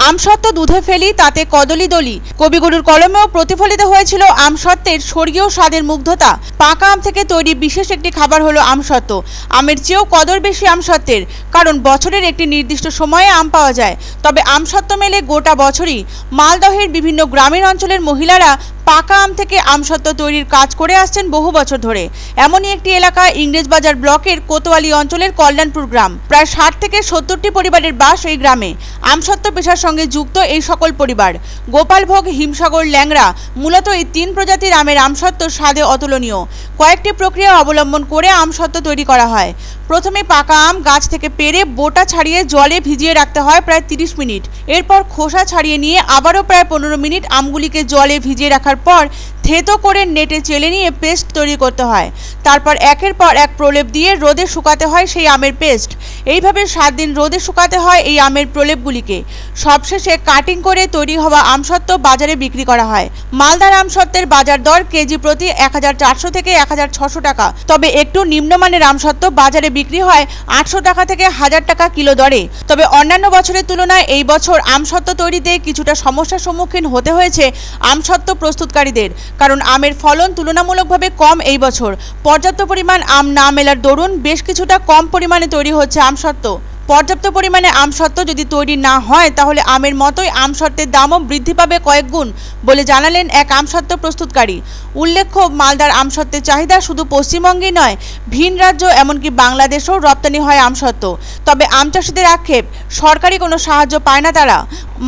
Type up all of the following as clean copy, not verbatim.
আমসত্ত্ব দুধে ফেলি তাতে কদলি দলি। কবিগুরুর কলমেও প্রতিফলিত হয়েছিল আমসত্ত্বের স্বর্গীয় স্বাদের মুগ্ধতা। পাকা আম থেকে তৈরি বিশেষ একটি খাবার হলো আমসত্ত্ব। আমের চেয়েও কদর বেশি আমসত্ত্বের, কারণ বছরের একটি নির্দিষ্ট সময়ে আম পাওয়া যায়। তবে আমসত্ত্ব মেলে গোটা বছরই। মালদহের বিভিন্ন গ্রামীণ অঞ্চলের মহিলারা পাকা আম থেকে আমসত্ত্ব তৈরির কাজ করে আসছেন বহু বছর ধরে। এমনই একটি এলাকা ইংরেজবাজার ব্লকের কোতোয়ালি অঞ্চলের কল্যাণপুর গ্রাম। প্রায় 60 থেকে 70টি পরিবারের বাস এই গ্রামে। আমসত্ত্ব পেশার সঙ্গে যুক্ত এই সকল পরিবার। গোপালভোগ, হিমসাগর, ল্যাংড়া, মূলত এই 3 প্রজাতির আমের আমসত্ত্ব স্বাদে অতুলনীয়। কয়েকটি প্রক্রিয়া অবলম্বন করে আমসত্ত্ব তৈরি করা হয়। প্রথমে পাকা আম গাছ থেকে পেড়ে বোটা ছাড়িয়ে জলে ভিজিয়ে রাখতে হয় প্রায় 30 মিনিট। এরপর খোসা ছাড়িয়ে নিয়ে আবারও প্রায় 15 মিনিট আমগুলিকে জলে ভিজিয়ে রাখার পর থেতো করে নেটে চেলে নিয়ে পেস্ট তৈরি করতে হয়। তারপর একের পর এক প্রলেপ দিয়ে রোদে শুকাতে হয় সেই আমের পেস্ট। এইভাবে 7 দিন রোদে শুকাতে হয় এই আমের প্রলেপগুলিকে। সবশেষে কাটিং করে তৈরি হওয়া আমসত্ত্ব বাজারে বিক্রি করা হয়। মালদার আমসত্ত্বের বাজার দর কেজি প্রতি 1400 থেকে 1600 টাকা। তবে একটু নিম্নমানের আমসত্ত্ব বাজারে বিক্রি হয় 800 টাকা থেকে 1000 টাকা কিলো দরে। তবে অন্যান্য বছরের তুলনায় এই বছর আমসত্ত্ব তৈরিতে কিছুটা সমস্যার সম্মুখীন হতে হয়েছে আমসত্ত্ব প্রস্তুতকারীদের, কারণ আমের ফলন তুলনামূলকভাবে কম এই বছর। পর্যাপ্ত পরিমাণ আম না মেলার দরুন বেশ কিছুটা কম পরিমাণে তৈরি হচ্ছে আমসত্ত্ব। পর্যাপ্ত পরিমাণে আমসত্ত্ব যদি তৈরি না হয় তাহলে আমের মতোই আমসত্ত্বের দামও বৃদ্ধি পাবে কয়েক গুণ বলে জানালেন এক আমসত্ত্ব প্রস্তুতকারী। উল্লেখ্য, মালদার আমসত্ত্বের চাহিদা শুধু পশ্চিমবঙ্গেই নয়, ভিন রাজ্য এমনকি বাংলাদেশেও রপ্তানি হয় আমসত্ত্ব। তবে আম চাষিদের আক্ষেপ, সরকারি কোনো সাহায্য পায় না তারা।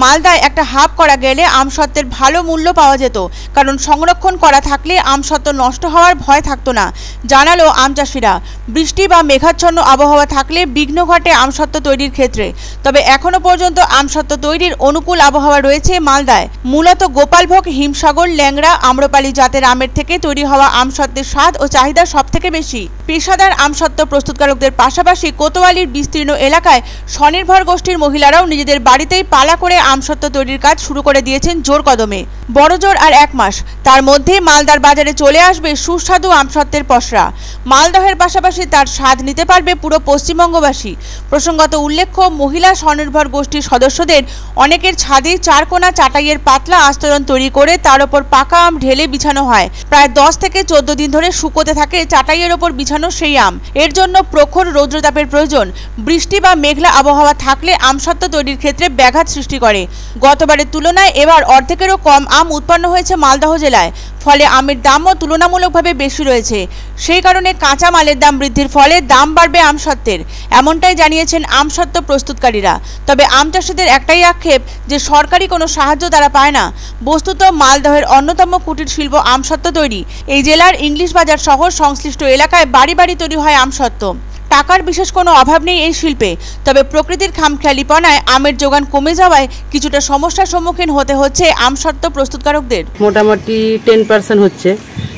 মালদায় একটা হাব করা গেলে আমসত্ত্বের ভালো মূল্য পাওয়া যেত, কারণ সংরক্ষণ করা থাকলে আমসত্ত্ব নষ্ট হওয়ার ভয় থাকতো না, জানালো আম চাষিরা। বৃষ্টি বা মেঘাচ্ছন্ন আবহাওয়া থাকলে বিঘ্ন ঘটে আমসত্ত্ব তৈরির ক্ষেত্রে। তবে এখনো পর্যন্ত আমসত্ত্ব তৈরির অনুকূল আবহাওয়া রয়েছে মালদায়। মূলত গোপালভোগ, হিমসাগর, ল্যাংড়া, আম্রপালি জাতের আমের থেকে তৈরি হওয়া আমসত্ত্বের স্বাদ ও চাহিদা সব থেকে বেশি। পেশাদার আমসত্ত্ব প্রস্তুতকারকদের পাশাপাশি কোতোয়ালির বিস্তীর্ণ এলাকায় স্বনির্ভর গোষ্ঠীর মহিলারাও নিজেদের বাড়িতেই পালা করে আমসত্ত্ব তৈরির কাজ শুরু করে দিয়েছেন জোর কদমে। বড় জোর আর 1 মাস, তার মধ্যেই মালদার বাজারে চলে আসবে সুস্বাদু আমসত্ত্বের পসরা। মালদহের পাশাপাশি তার স্বাদ নিতে পারবে পুরো পশ্চিমবঙ্গবাসী। প্রসঙ্গত উল্লেখ্য, মহিলা স্বনির্ভর গোষ্ঠীর সদস্যদের অনেকের ছাদে 4 কোনা চাটাইয়ের পাতলা আস্তরণ তৈরি করে তার ওপর পাকা আম ঢেলে বিছানো হয়। প্রায় 10 থেকে 14 দিন ধরে শুকোতে থাকে চাটাইয়ের ওপর বিছানো সেই আম। এর জন্য প্রখর রৌদ্রতাপের প্রয়োজন। বৃষ্টি বা মেঘলা আবহাওয়া থাকলে আমসত্ত্ব তৈরির ক্ষেত্রে ব্যাঘাত সৃষ্টি করে। গতবারের তুলনায় এবার অর্ধেকেরও কম আম উৎপন্ন হয়েছে মালদহ জেলায়। ফলে আমের দামও তুলনামূলকভাবে বেশি রয়েছে। সেই কারণে কাঁচা মালের দাম বৃদ্ধির ফলে দাম বাড়বে আমসত্ত্বের, এমনটাই জানিয়েছেন আমসত্ত্ব প্রস্তুতকারীরা। তবে আম চাষিদের একটাই আক্ষেপ যে সরকারি কোনো সাহায্য তারা পায় না। বস্তুত মালদহের অন্যতম কুটির শিল্প আমসত্ত্ব তৈরি। এই জেলার ইংলিশ বাজার শহর সংশ্লিষ্ট এলাকায় বাড়ি বাড়ি তৈরি হয় আমসত্ত্ব। টাকার বিশেষ কোনো অভাব নেই এই শিল্পে। তবে প্রকৃতির খামখেয়ালিপনায় আমের যোগান কমে যাওয়ায় কিছুটা সমস্যার সম্মুখীন হতে হচ্ছে আমসত্ত্ব প্রস্তুতকারকদের। মোটামুটি 10% হচ্ছে,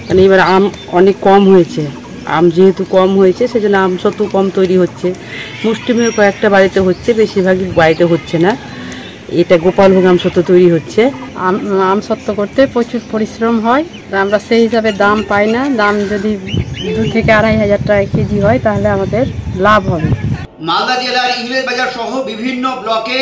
মানে এবার আম অনেক কম হয়েছে। আম যেহেতু কম হয়েছে সেজন্য আমসত্ত্ব কম তৈরি হচ্ছে। মুষ্টিমেয় কয়েকটা বাড়িতে হচ্ছে, বেশিরভাগই বাড়িতে হচ্ছে না। এটা গোপালভোগ আমসত্ত্ব তৈরি হচ্ছে। আমসত্ত্ব করতে প্রচুর পরিশ্রম হয়, আমরা সেই হিসাবে দাম পাই না। দাম যদি 2 থেকে 2500 টাকা কেজি হয় তাহলে আমাদের লাভ হবে। মালদা জেলার ইংরেজবাজার সহ বিভিন্ন ব্লকে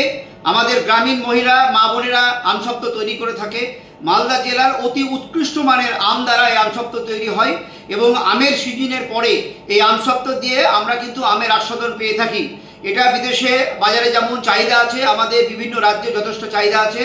আমাদের গ্রামীণ মহিলা মা বোনেরা আমসত্ত্ব তৈরি করে থাকে। মালদা জেলার অতি উৎকৃষ্ট মানের আম দ্বারা এই আমসত্ত্ব তৈরি হয় এবং আমের সিজনের পরে এই আমসত্ত্ব দিয়ে আমরা কিন্তু আমের আস্বাদন পেয়ে থাকি। এটা বিদেশে বাজারে যেমন চাহিদা আছে, আমাদের বিভিন্ন রাজ্যে যথেষ্ট চাহিদা আছে।